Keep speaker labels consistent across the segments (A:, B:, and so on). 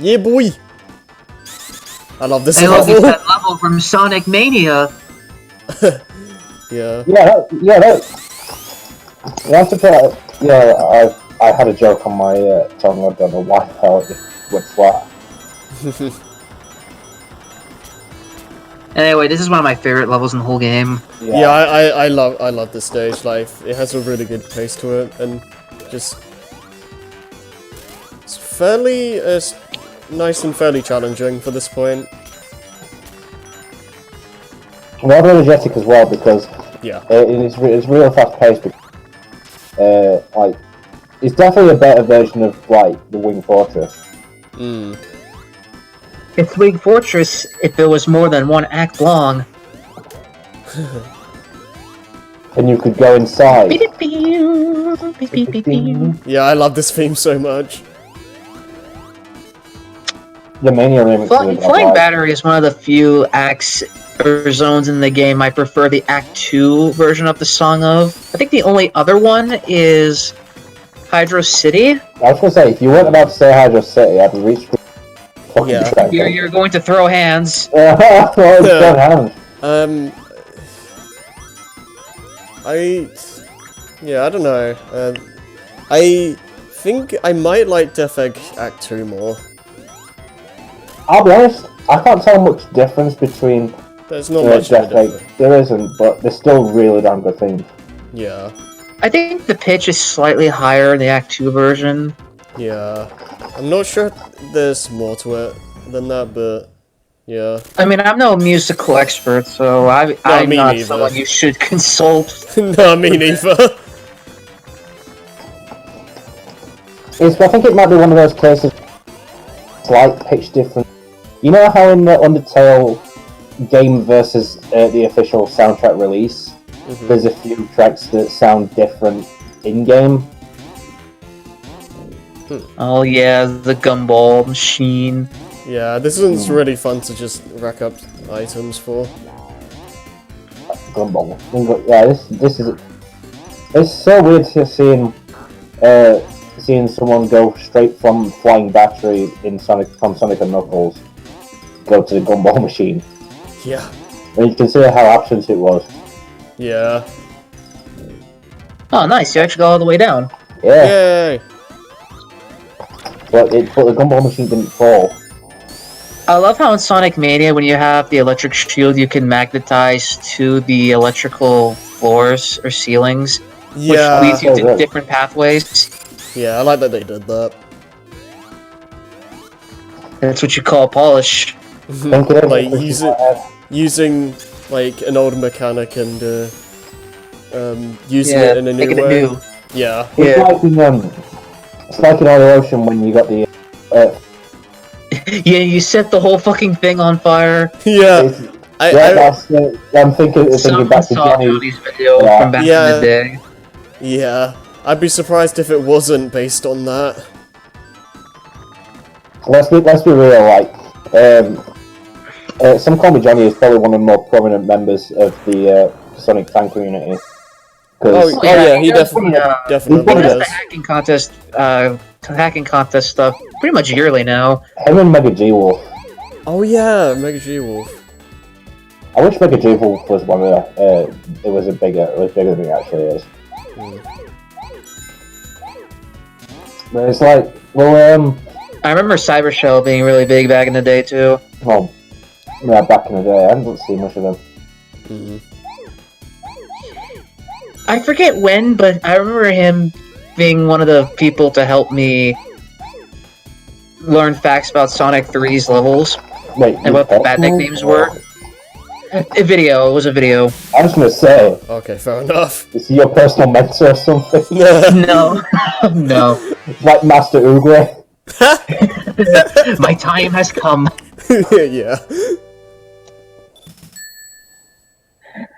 A: Yeah, boy! I love this
B: Hey, look,
A: level!
B: it's that level from Sonic Mania.
A: Yeah.
C: Yeah, you have to put. Yeah, I had a joke on my tongue. I don't know why the hell it went flat.
B: Anyway, this is one of my favorite levels in the whole game.
A: Yeah, I love this stage. Like, it has a really good pace to it, and just it's fairly nice and fairly challenging for this point.
C: Rather energetic as well because
A: Yeah,
C: it's real fast paced. Like it's definitely a better version of like the Wing Fortress.
B: It's Wing Fortress if it was more than one act long.
C: And you could go inside.
A: yeah, I love this theme so much.
C: The Mania remix.
B: Flying Battery is one of the few acts or zones in the game I prefer the Act 2 version of the song of. I think the only other one is Hydro City.
C: I was gonna say, if you weren't about to say Hydro City, I'd reach the fucking
A: Yeah.
B: You're going to throw hands.
C: I
A: don't know. I think I might like Death Egg Act 2 more.
C: I'll be honest, I can't tell much difference between
A: There's not much of a
C: Death Egg.
A: difference.
C: There isn't, but they're still really damn good things.
A: Yeah.
B: I think the pitch is slightly higher in the Act 2 version.
A: Yeah. I'm not sure if there's more to it than that, but yeah.
B: I mean, I'm no musical expert, so I'm
A: me
B: not
A: neither.
B: someone you should consult.
A: No, me neither.
C: I think it might be one of those cases, slight pitch difference. You know how in the Undertale game versus the official soundtrack release, there's a few tracks that sound different in-game?
B: Oh yeah, the gumball machine.
A: Yeah, this one's really fun to just rack up items for.
C: Gumball. Yeah, this is... It's so weird to seeing someone go straight from Flying Battery from Sonic and Knuckles go to the gumball machine.
A: Yeah.
C: When you consider how absent it was.
A: Yeah.
B: Oh, nice! You actually got all the way down.
C: Yeah.
A: Yay!
C: But the gumball machine didn't fall.
B: I love how in Sonic Mania, when you have the electric shield, you can magnetize to the electrical floors or ceilings,
A: Yeah.
B: which leads you to
C: good.
B: different pathways.
A: Yeah, I like that they did that.
B: That's what you call polish.
C: Think of it,
A: Like,
C: it's
A: using like an old mechanic and using it in a new
B: making
A: way.
B: it new.
A: Yeah.
C: It's like in Other Ocean when you got the
B: Yeah, you set the whole fucking thing on fire.
A: Yeah.
C: I'm thinking
B: Someone
C: back to
B: saw
C: Johnny.
B: Johnny's video from back
A: Yeah.
B: in the day.
A: Yeah. I'd be surprised if it wasn't based on that.
C: Let's be real. Like, Some Call Me Johnny is probably one of the more prominent members of the Sonic fan community.
A: Yeah, he
B: does
A: definitely
B: He does the
A: does.
B: hacking contest stuff pretty much yearly now.
C: Him and Mega G Wolf.
A: Oh yeah, Mega G Wolf.
C: I wish Mega G Wolf was one of the. It was bigger than it actually is. But it's like, well,
B: I remember Cyber Shell being really big back in the day too.
C: well, yeah, back in the day, I haven't seen much of them.
B: I forget when, but I remember him being one of the people to help me learn facts about Sonic 3's levels
C: Wait,
B: and what the bad nicknames were. A video, it was a video.
C: I was gonna say,
A: Okay, fair enough.
C: is he your personal mentor or something?
B: No, no.
C: Like Master Oogway?
B: My time has come.
A: Yeah.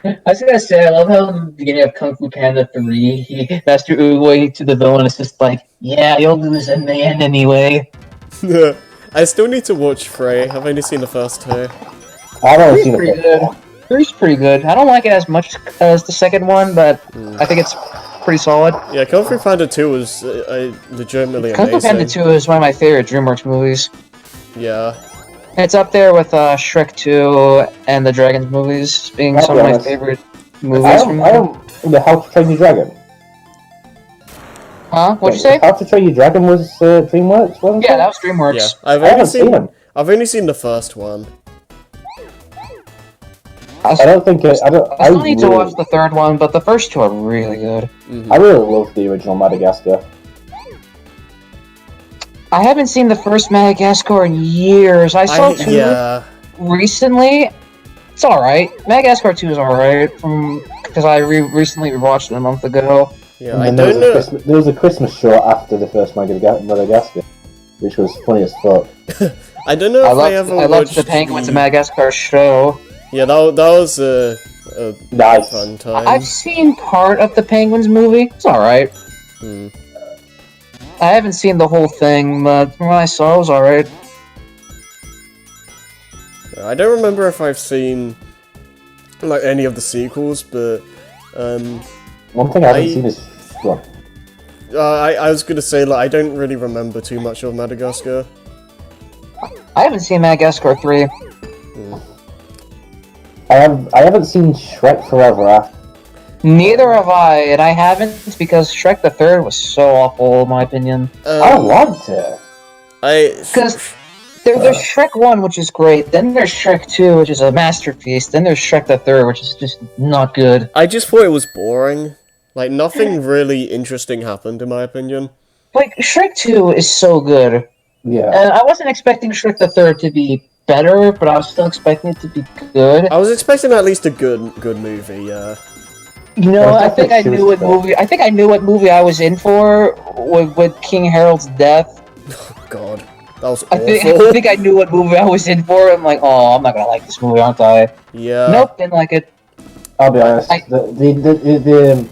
B: I was gonna say, I love how in the beginning of Kung Fu Panda 3, Master Oogway to the villain is just like, yeah, you'll lose in the end anyway.
A: I still need to watch Frey. I've only seen the first two.
C: I've only
B: Three's
C: seen
B: pretty
C: it.
B: good. Three's pretty good. I don't like it as much as the second one, but I think it's pretty solid.
A: Yeah, Kung Fu Panda 2 was legitimately
B: Kung Fu
A: amazing.
B: Panda 2 is one of my favorite DreamWorks movies.
A: Yeah.
B: It's up there with Shrek 2 and the Dragons movies being
C: I'll
B: some
C: be
B: of my
C: honest.
B: favorite
C: I
B: movies from
C: don't. The How to Train Your Dragon.
B: Huh? What'd you say?
C: How to Train Your Dragon was DreamWorks, wasn't it?
B: Yeah, that was
A: Yeah.
B: DreamWorks.
A: I've
C: I
A: only
C: haven't seen them.
A: I've only seen the first one.
B: I
C: I don't think it. I don't.
B: I still need to watch the third one, but the first two are really good.
A: Mhm.
C: I really love the original Madagascar.
B: I haven't seen the first Madagascar in years. I saw two
A: Yeah.
B: recently. It's alright. Madagascar 2 is alright, because I recently rewatched it a month ago.
A: Yeah,
C: And
A: I
C: then
A: don't know.
C: there was a Christmas short after the first Madagascar, which was funny as fuck.
A: I don't know if I ever
B: I loved
A: watched
B: the Penguins of Madagascar show.
A: Yeah, that was a
C: Nice.
A: fun time.
B: I've seen part of the Penguins movie. It's alright.
A: Hmm.
B: I haven't seen the whole thing, but from what I saw, it was alright.
A: I don't remember if I've seen like any of the sequels, but
C: One thing I haven't seen is well,
A: I was gonna say, like, I don't really remember too much of Madagascar.
B: I haven't seen Madagascar 3.
C: I haven't seen Shrek Forever After.
B: Neither have I, and I haven't because Shrek the Third was so awful, in my opinion.
C: I liked it.
B: Because there's Shrek 1, which is great, then there's Shrek 2, which is a masterpiece, then there's Shrek the Third, which is just not good.
A: I just thought it was boring. Like, nothing really interesting happened, in my opinion.
B: Like, Shrek 2 is so good.
C: Yeah.
B: And I wasn't expecting Shrek the Third to be better, but I was still expecting it to be good.
A: I was expecting at least a good movie, yeah.
B: You know,
C: Well,
B: I think I knew what movie. I think I knew what movie I was in for with King Harold's death.
A: Oh, God. That was
B: I
A: awful.
B: think I knew what movie I was in for. I'm like, oh, I'm not gonna like this movie, aren't I?
A: Yeah.
B: Nope, didn't like it.
C: I'll be honest. The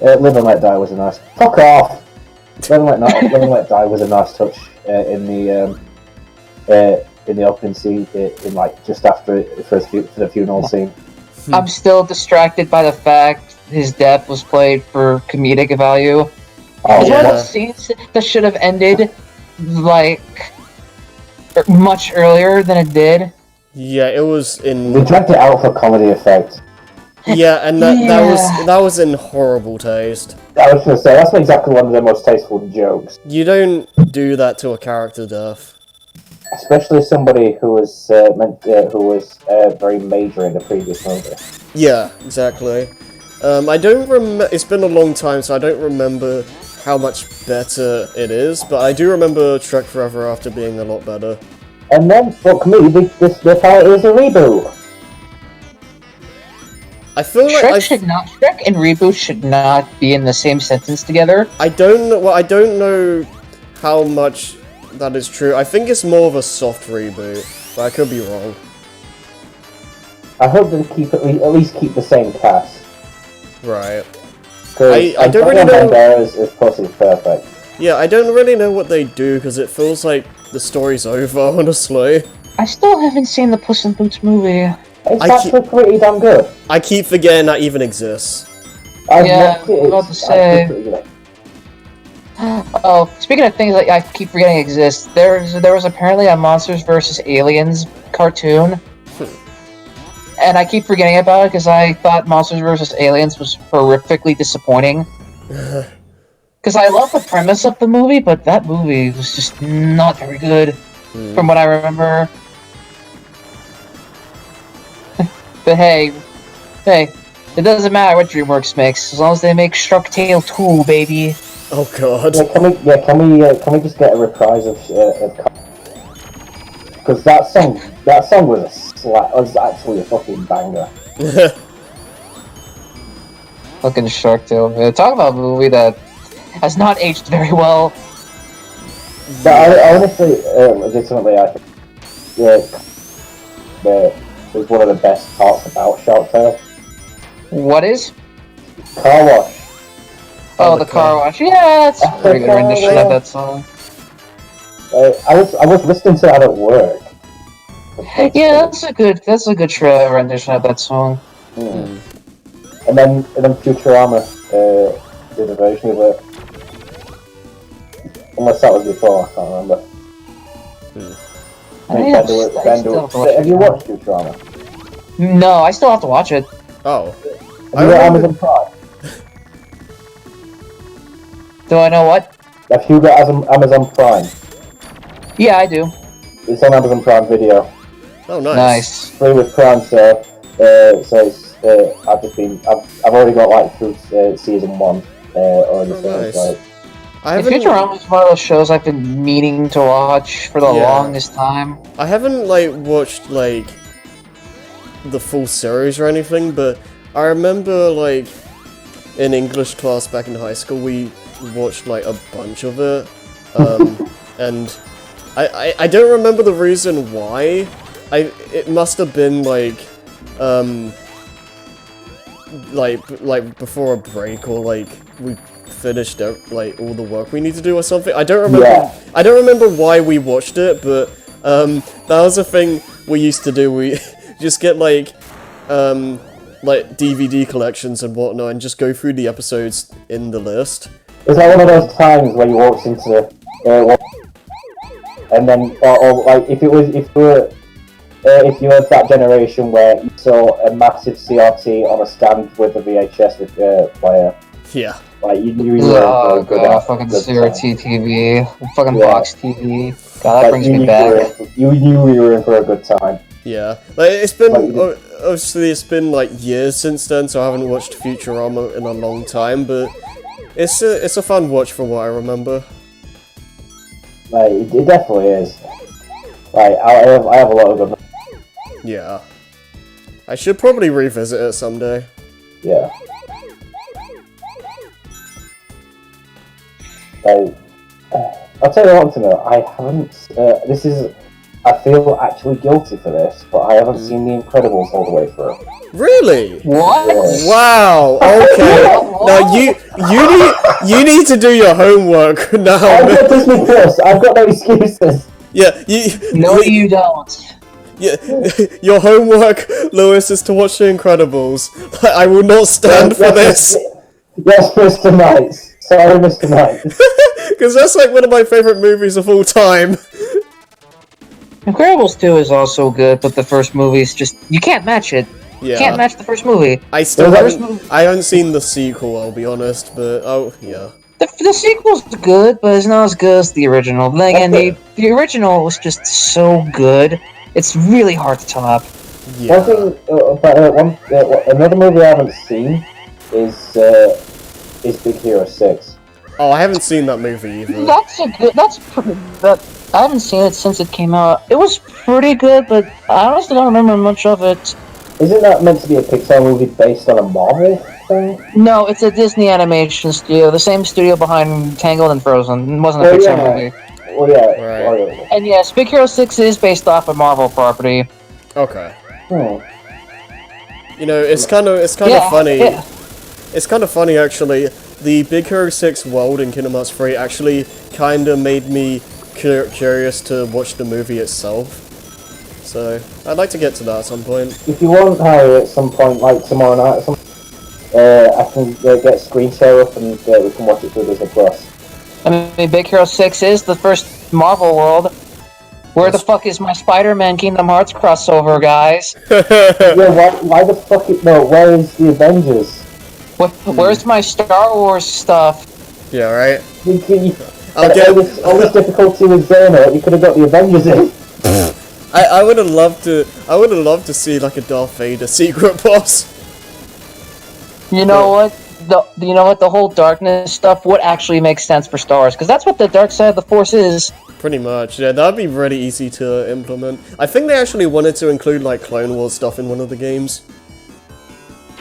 C: Live and Let Die was a nice. Fuck off. Live and Let Die was a nice touch in the opening scene, in like just after for the funeral scene.
B: I'm still distracted by the fact his death was played for comedic value.
C: Oh
B: One of
A: yeah.
B: those scenes that should have ended like much earlier than it did.
A: Yeah, it was
C: They
A: in...
C: dragged it out for comedy effect.
A: Yeah, and that
B: Yeah.
A: was in horrible taste.
C: I was gonna say that's exactly one of the most tasteful jokes,
A: You don't do that to a character death.
C: especially somebody who was very major in the previous movie.
A: Yeah, exactly. I don't remember... It's been a long time, so I don't remember how much better it is, but I do remember Trek Forever After being a lot better.
C: And then, fuck me, this apparently is a reboot.
A: I feel like
B: Shrek and reboot should not be in the same sentence together.
A: I don't know. Well, I don't know how much that is true. I think it's more of a soft reboot, but I could be wrong.
C: I hope they keep at least keep the same cast.
A: Right.
C: Because
A: I don't really know.
C: Is pussy perfect.
A: Yeah, I don't really know what they do because it feels like the story's over. Honestly,
B: I still haven't seen the Puss in Boots movie.
C: It's
A: I
C: actually pretty damn good.
A: I keep forgetting that even exists.
C: I've
B: Yeah,
C: watched it.
B: I was about to
C: It's
B: say.
C: actually pretty good.
B: Oh, speaking of things that I keep forgetting exist, there was apparently a Monsters vs. Aliens cartoon. And I keep forgetting about it because I thought Monsters vs. Aliens was horrifically disappointing. Because I love the premise of the movie, but that movie was just not very good, from what I remember. But hey, it doesn't matter what DreamWorks makes, as long as they make Shark Tale 2, baby.
A: Oh god.
C: Yeah, can we just get a reprise of because that song was actually a fucking banger.
B: Fucking Shark Tale, man. Talk about a movie that has not aged very well.
C: But I honestly, legitimately, I think was one of the best parts about Shark Tale.
B: What is?
C: Car Wash.
B: Oh, the car wash. Yeah, that's a pretty good rendition of that song.
C: I was listening to that at work.
B: Yeah, that's a good rendition of that song.
C: And then Futurama did a version of it. Unless that was before, I can't remember.
B: I think I still have to watch
C: Have you
B: Futurama.
C: watched Futurama?
B: No, I still have to watch it.
A: Oh.
C: Have you got Amazon Prime?
B: Do I know what?
C: Have you got Amazon Prime?
B: Yeah, I do.
C: It's on Amazon Prime Video.
A: Oh, nice.
B: Nice.
C: Free with Prime, so it's, I've already got like through season 1 already.
A: Oh,
C: So
A: nice.
C: it's like,
A: I haven't.
B: Futurama is one of those shows I've been meaning to watch for the longest time.
A: I haven't like watched like the full series or anything, but I remember like in English class back in high school we watched like a bunch of it, and I don't remember the reason why. It must have been like before a break, or like we finished like all the work we need to do or something. I don't remember.
C: Yeah.
A: I don't remember why we watched it, but that was a thing we used to do. We just get like DVD collections and whatnot, and just go through the episodes in the list.
C: it's like one of those times where you walked into and then or like if you were that generation where you saw a massive CRT on a stand with a VHS player.
A: Yeah.
C: Like you knew you were
B: Oh
C: good
B: god,
C: at
B: fucking
C: good
B: CRT TV, fucking
C: Yeah.
B: box TV. God, that
C: Like,
B: brings
C: you
B: me
C: knew
B: back.
C: You knew you were in for a good time.
A: Yeah, like it's been
C: Like,
A: obviously it's been like years since then, so I haven't watched Futurama in a long time. But it's a fun watch from what I remember.
C: Like it definitely is. Like I have a lot of good.
A: Yeah, I should probably revisit it someday.
C: Yeah. Like, I'll tell you what to know. I haven't. I feel actually guilty for this, but I haven't seen The Incredibles all the way through.
A: Really?
B: What?
C: Yeah.
A: Wow. Okay. Now you need to do your homework now.
C: I've
A: man.
C: got Disney Plus. I've got no excuses.
A: Yeah.
B: No, you don't.
A: Yeah, your homework, Lewis, is to watch The Incredibles. I will not stand for this.
C: Yes, Mr. Knights. Sorry, Mr. Knights.
A: Because that's like one of my favorite movies of all time.
B: Incredibles 2 is also good, but the first movie is just you can't match it.
A: Yeah.
B: You can't match the first movie.
A: I still
C: Well,
A: haven't seen the sequel, I'll be honest, but oh yeah.
B: The sequel's good, but it's not as good as the original. Then again, the original was just so good. It's really hard to top.
A: Yeah.
C: One thing, another movie I haven't seen is Big Hero 6.
A: Oh, I haven't seen that movie either.
B: I haven't seen it since it came out. It was pretty good, but I honestly don't remember much of it.
C: Isn't that meant to be a Pixar movie based on a Marvel thing?
B: No, it's a Disney animation studio, the same studio behind Tangled and Frozen. It wasn't a Pixar movie.
C: Well, yeah.
A: Right.
C: Oh,
B: And yes, Big Hero 6 is based off a Marvel property.
A: Okay.
C: yeah.
A: You know, it's kind of
B: Yeah,
A: funny.
B: yeah.
A: It's kind of funny actually. The Big Hero 6 world in Kingdom Hearts 3 actually kind of made me curious to watch the movie itself. So I'd like to get to that at some point.
C: If you want, Harry, at some point, like tomorrow night, I can get screen share up and we can watch it through Disney Plus.
B: I mean, Big Hero 6 is the first Marvel world. Where the fuck is my Spider-Man Kingdom Hearts crossover, guys?
C: Yeah, why the fuck no, where is the Avengers?
B: Where's my Star Wars stuff?
A: Yeah, right.
C: All this difficulty with Zona, you could have got the Avengers in.
A: I would have loved to see like a Darth Vader secret boss.
B: You know what? The whole darkness stuff would actually make sense for Star Wars, because that's what the dark side of the Force is.
A: Pretty much, yeah, that'd be really easy to implement. I think they actually wanted to include like Clone Wars stuff in one of the games.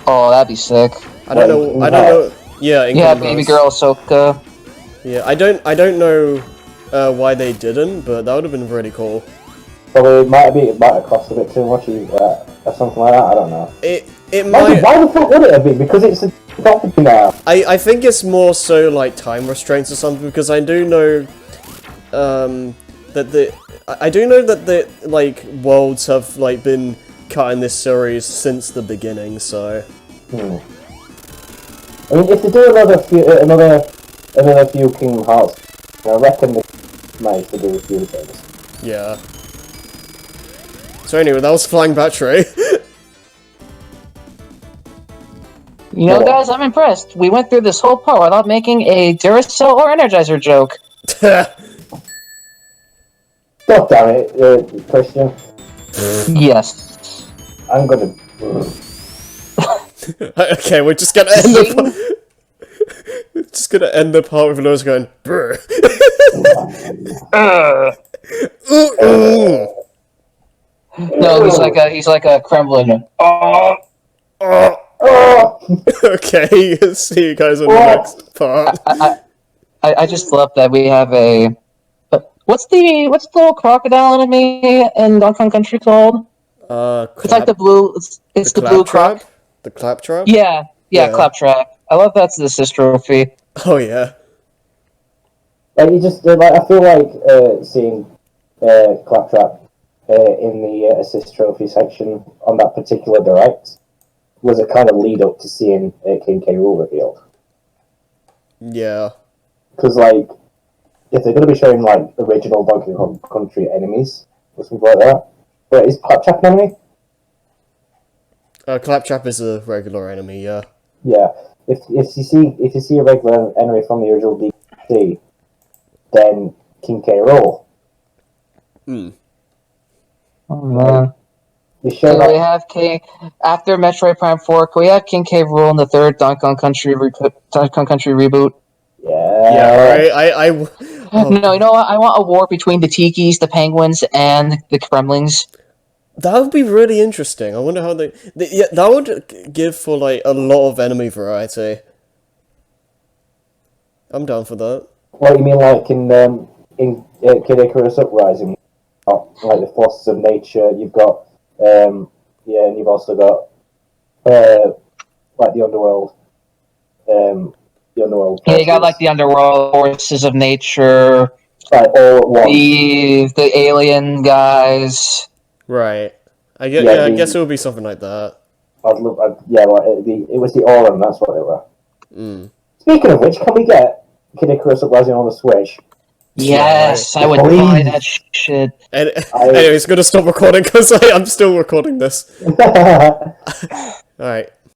B: Oh, that'd be sick.
A: I don't know. Yeah, in
B: Yeah,
A: Kingdom
B: baby
A: Hearts.
B: girl Ahsoka.
A: Yeah, I don't know why they didn't, but that would have been really cool.
C: Probably it might have cost a bit too much, or something like that. I don't know.
A: It
C: Why
A: might.
C: the fuck would it have been? Because it's a property now.
A: I think it's more so like time restraints or something, because I do know that the like worlds have like been cut in this series since the beginning, so.
C: I mean, if they do another few Kingdom Hearts, I reckon they managed to do a few things.
A: Yeah. So anyway, that was Flying Battery.
B: You know, guys, I'm impressed. We went through this whole part without making a Duracell or Energizer joke.
C: God damn it, Christian.
B: Yes.
C: I'm gonna...
A: Okay, we're just gonna end the just gonna end the part with Lewis going brr.
B: No, he's like a Kremlin.
A: Okay, see you guys on the next part.
B: I just love that we have a. What's the little crocodile enemy in Donkey Kong Country called? It's like the blue. It's the blue croc.
A: The claptrap?
B: Yeah, Claptrap. I love that's the assist trophy.
A: Oh yeah.
C: Like, you just, like, I feel like seeing Claptrap in the assist trophy section on that particular direct was a kind of lead up to seeing King K. Rool revealed.
A: Yeah.
C: Because, like, if they're going to be showing, like, original Donkey Kong Country enemies or something like that, but is Claptrap an enemy?
A: Claptrap is a regular enemy, yeah.
C: Yeah. If you see a regular enemy from the original DC, then King K. Rool.
A: Hmm.
B: Oh man.
C: Can
B: we have King after Metroid Prime 4? Can we have King K. Rool in the third Donkey Kong Country reboot?
C: Yeah.
A: Yeah, right.
B: No, you know what? I want a war between the Tikis, the Penguins, and the Kremlings.
A: That would be really interesting. I wonder how yeah, that would give for like a lot of enemy variety. I'm down for that.
C: What you mean, like in Kid Icarus Uprising? Like the forces of nature. You've got and you've also got like the underworld. The underworld.
B: Yeah, you got like the underworld forces of nature.
C: Right, all at once.
B: The alien guys.
A: Right. I guess it would be something like that.
C: Like it was the Aurum. That's what they were.
A: Mm.
C: Speaking of which, can we get Kid Icarus Uprising on the Switch?
B: Yes, I would buy that shit.
A: Anyways, gonna stop recording because I'm still recording this. Alright.